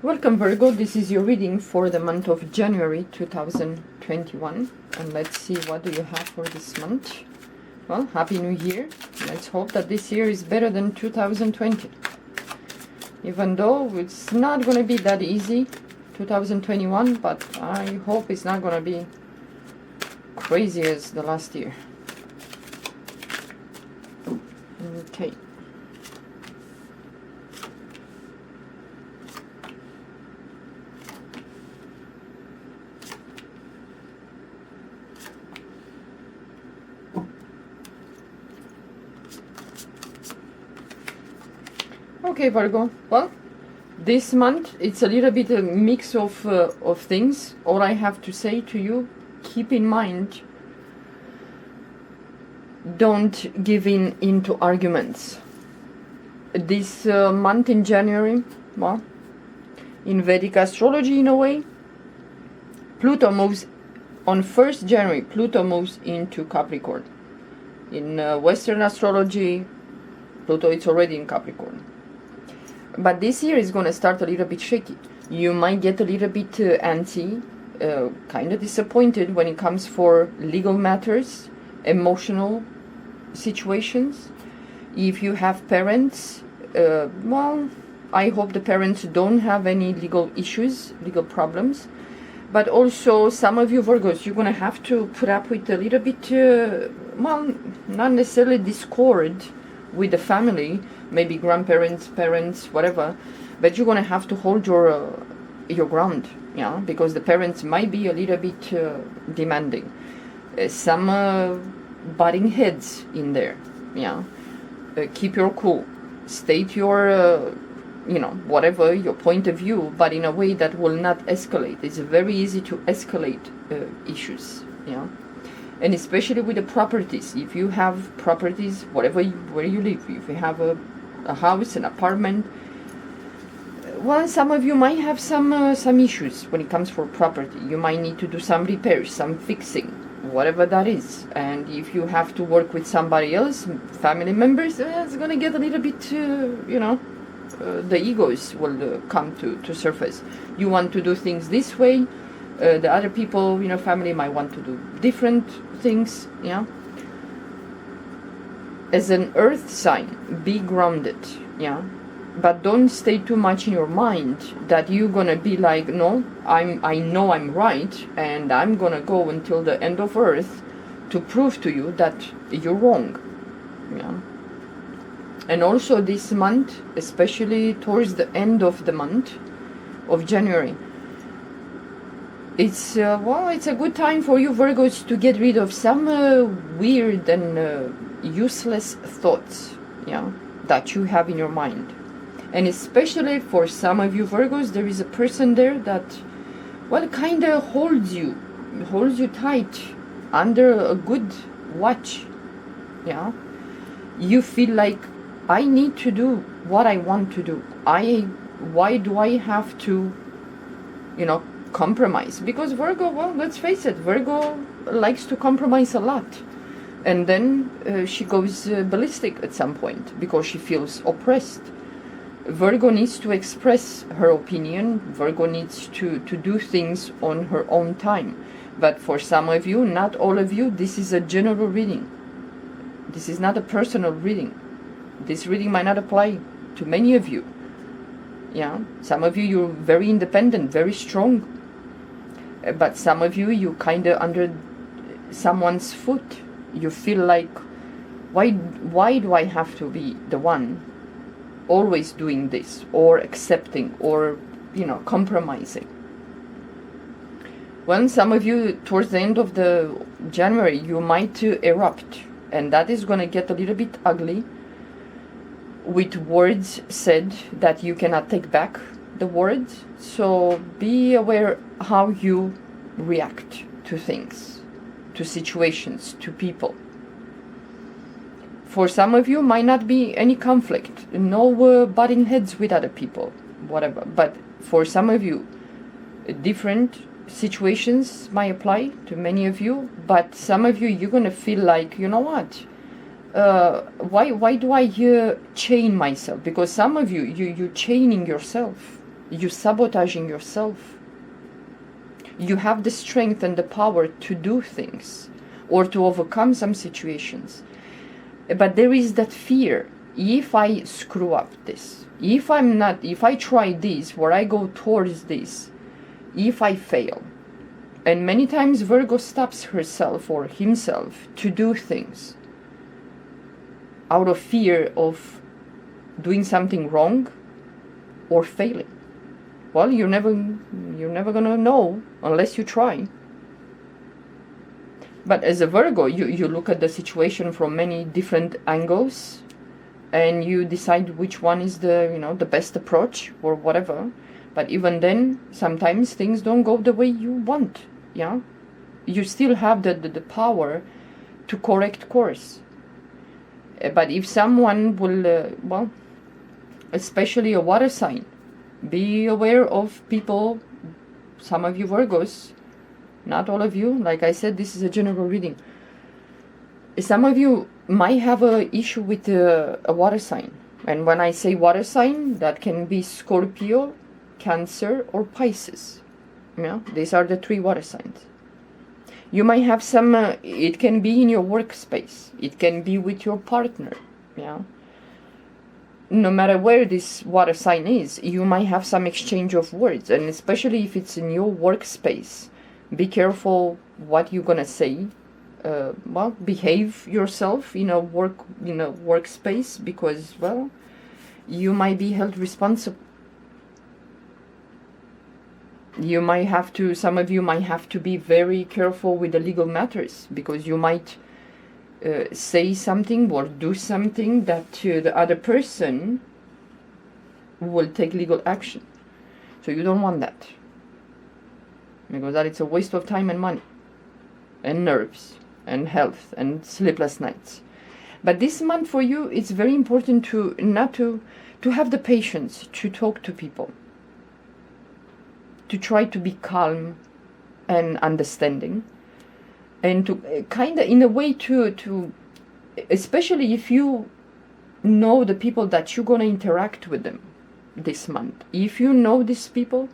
Welcome Virgo, this is your reading for the month of January 2021, and let's see what do you have for this month. Well, Happy New Year. Let's hope that this year is better than 2020. Even though it's not going to be that easy, 2021, but I hope it's not going to be crazy as the last year. Okay. Okay, Virgo. Well, this month it's a little bit a mix of things. All I have to say to you, keep in mind, don't give in into arguments. This month in January, well, in Vedic astrology, in a way, Pluto moves on 1st January. Pluto moves into Capricorn. In Western astrology, Pluto is already in Capricorn. But this year is going to start a little bit shaky. You might get a little bit antsy, kind of disappointed when it comes for legal matters, emotional situations. If you have parents, well, I hope the parents don't have any legal issues, legal problems. But also, some of you Virgos, you're going to have to put up with a little bit, well, not necessarily discord with the family, maybe grandparents, parents, whatever, but you're gonna have to hold your ground, yeah, because the parents might be a little bit demanding. Some butting heads in there, yeah. Keep your cool, state your, you know, whatever your point of view, but in a way that will not escalate. It's very easy to escalate issues, yeah. And especially with the properties, if you have properties, where you live, if you have a house, an apartment, well, some of you might have some issues when it comes for property. You might need to do some repairs, some fixing, whatever that is. And if you have to work with somebody else, family members, it's going to get a little bit, you know, the egos will come to surface. You want to do things this way. The other people, you know, family might want to do different things, yeah. As an earth sign, be grounded, yeah. But don't stay too much in your mind that you're gonna be like, no, I know I'm right, and I'm gonna go until the end of earth to prove to you that you're wrong, yeah. And also this month, especially towards the end of the month of January, it's well, it's a good time for you Virgos to get rid of some weird and useless thoughts, yeah, that you have in your mind. And especially for some of you Virgos, there is a person there that, well, kind of holds you tight under a good watch, yeah. You feel like, I need to do what I want to do. Why do I have to, you know, compromise? Because Virgo, well, let's face it, Virgo likes to compromise a lot, and then she goes ballistic at some point because she feels oppressed. Virgo needs to express her opinion. Virgo needs to do things on her own time. But for some of you, not all of you, this is a general reading. This is not a personal reading. This reading might not apply to many of you, yeah. Some of you, you're very independent, very strong. But some of you, you kind of under someone's foot. You feel like, why do I have to be the one always doing this, or accepting, or, you know, compromising? Well, some of you, towards the end of the January, you might erupt, and that is going to get a little bit ugly, with words said that you cannot take back the words. So be aware how you react to things, to situations, to people. For some of you, might not be any conflict, no butting heads with other people, whatever. But for some of you, different situations might apply to many of you. But some of you, you're gonna feel like, you know what? Why do I chain myself? Because some of you, you're chaining yourself. You're sabotaging yourself. You have the strength and the power to do things or to overcome some situations. But there is that fear. If I screw up this, if I try this, where I go towards this, if I fail. And many times Virgo stops herself or himself to do things out of fear of doing something wrong or failing. Well, you're never gonna know unless you try. But as a Virgo, you look at the situation from many different angles, and you decide which one is the best approach or whatever. But even then, sometimes things don't go the way you want. Yeah, you still have the power to correct course. But if someone will, especially a water sign, be aware of people, some of you Virgos, not all of you, like I said, this is a general reading. Some of you might have an issue with a water sign. And when I say water sign, that can be Scorpio, Cancer, or Pisces. Yeah, these are the 3 water signs. You might have some, it can be in your workspace. It can be with your partner. Yeah. No matter where this water sign is, you might have some exchange of words. And especially if it's in your workspace, be careful what you're going to say. Behave yourself in a workspace, because, you might be held responsible. Some of you might have to be very careful with the legal matters, because you might say something or do something that the other person will take legal action. So you don't want that, because that it's a waste of time and money and nerves and health and sleepless nights. But this month for you, it's very important to have the patience to talk to people, to try to be calm and understanding, and to kind of, in a way, to especially if you know the people that you're going to interact with them this month. If you know these people,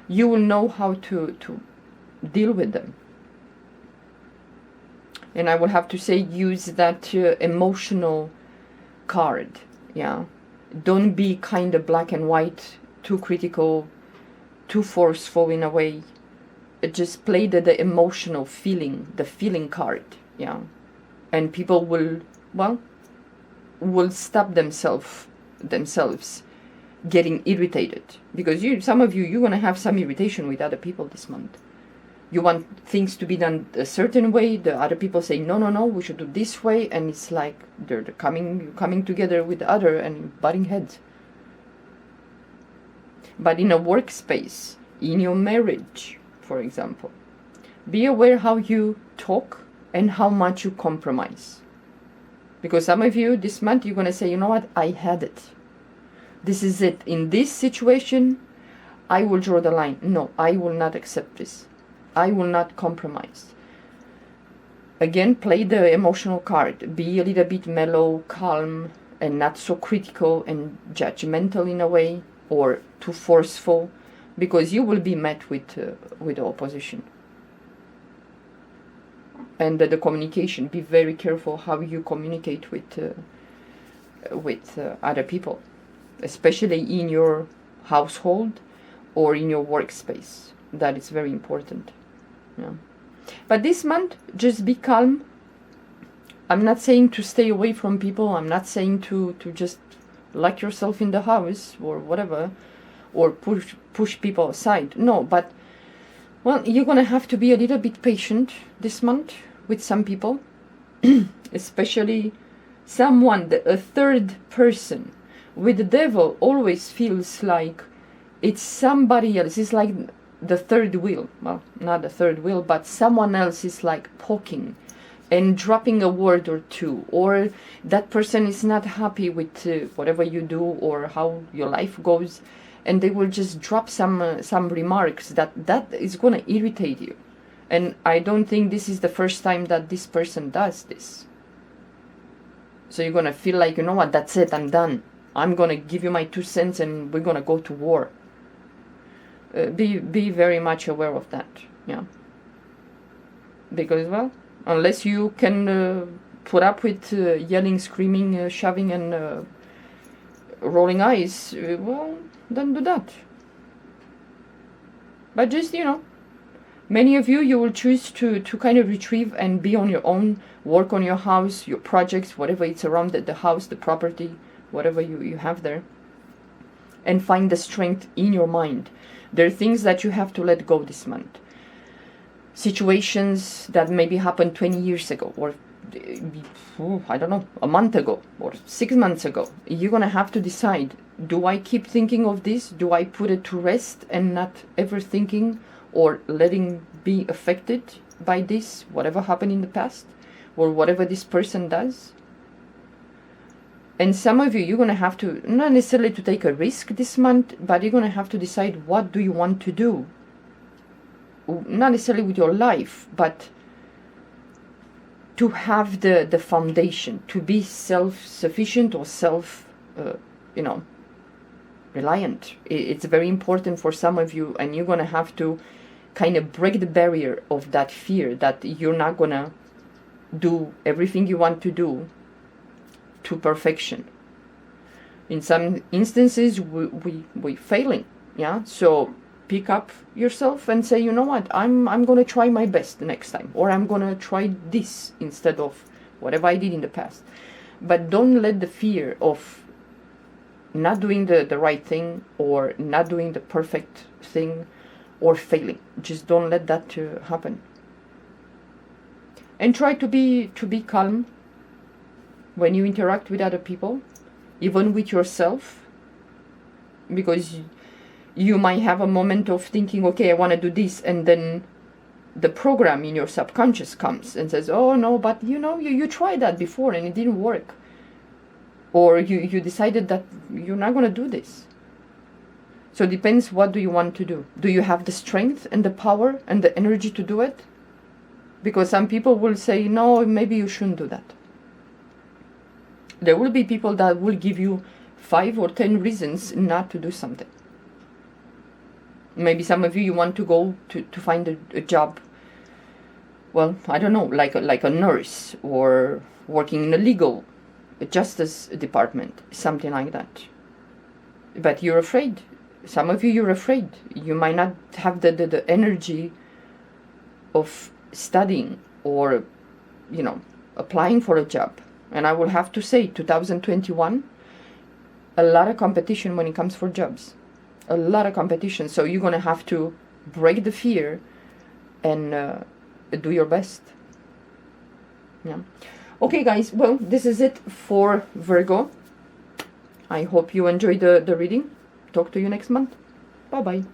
you will know how to deal with them. And I will have to say, use that emotional card. Yeah, don't be kind of black and white, too critical, too forceful in a way. Just play the emotional feeling, the feeling card. Yeah, and people will stop themselves getting irritated, because some of you're gonna have some irritation with other people this month. You want things to be done a certain way. The other people say, no, we should do this way. And it's like they're coming together with the other and butting heads. But in a workspace, in your marriage, for example, be aware how you talk and how much you compromise. Because some of you this month, you're going to say, you know what, I had it. This is it. In this situation, I will draw the line. No, I will not accept this. I will not compromise. Again, play the emotional card. Be a little bit mellow, calm, and not so critical and judgmental in a way, or too forceful, because you will be met with opposition. And the communication. Be very careful how you communicate with other people, especially in your household or in your workspace. That is very important. Yeah. But this month, just be calm. I'm not saying to stay away from people. I'm not saying to just lock yourself in the house or whatever, or push people aside. No, but you're gonna have to be a little bit patient this month with some people, especially a third person. With the devil, always feels like it's somebody else. It's like the third wheel. Well, not the third wheel, but someone else is like poking and dropping a word or two, or that person is not happy with whatever you do or how your life goes, and they will just drop some remarks that is going to irritate you. And I don't think this is the first time that this person does this. So you're going to feel like, you know what, that's it, I'm done. I'm going to give you my 2 cents and we're going to go to war. Be very much aware of that. Yeah. Because, well, unless you can put up with yelling, screaming, shoving, and rolling eyes, well, then do that. But just, you know, many of you will choose to kind of retrieve and be on your own, work on your house, your projects, whatever it's around the house, the property, whatever you have there, and find the strength in your mind. There are things that you have to let go this month. Situations that maybe happened 20 years ago, or I don't know, a month ago, or 6 months ago. You're gonna have to decide, do I keep thinking of this? Do I put it to rest and not ever thinking or letting be affected by this, whatever happened in the past, or whatever this person does? And some of you're gonna have to, not necessarily to take a risk this month, but you're gonna have to decide, what do you want to do? Not necessarily with your life, but to have the foundation, to be self-sufficient or reliant. It's very important for some of you, and you're gonna have to kind of break the barrier of that fear that you're not gonna do everything you want to do to perfection. In some instances, we failing, yeah. So pick up yourself and say, you know what, I'm gonna try my best the next time, or I'm gonna try this instead of whatever I did in the past. But don't let the fear of not doing the right thing, or not doing the perfect thing, or failing, just don't let that happen. And try to be calm when you interact with other people, even with yourself, because you might have a moment of thinking, okay, I want to do this, and then the program in your subconscious comes and says, oh no, but you tried that before and it didn't work, or you decided that you're not going to do this. So it depends, what do you want to do? Do you have the strength and the power and the energy to do it? Because some people will say, no, maybe you shouldn't do that. There will be people that will give you 5 or 10 reasons not to do something. Maybe some of you want to go to find a job, well, I don't know, like a nurse, or working in a legal justice department, something like that. But you're afraid. Some of you're afraid. You might not have the energy of studying or, applying for a job. And I will have to say, 2021, a lot of competition when it comes for jobs. A lot of competition. So you're going to have to break the fear and do your best. Yeah. Okay, guys. Well, this is it for Virgo. I hope you enjoyed the reading. Talk to you next month. Bye-bye.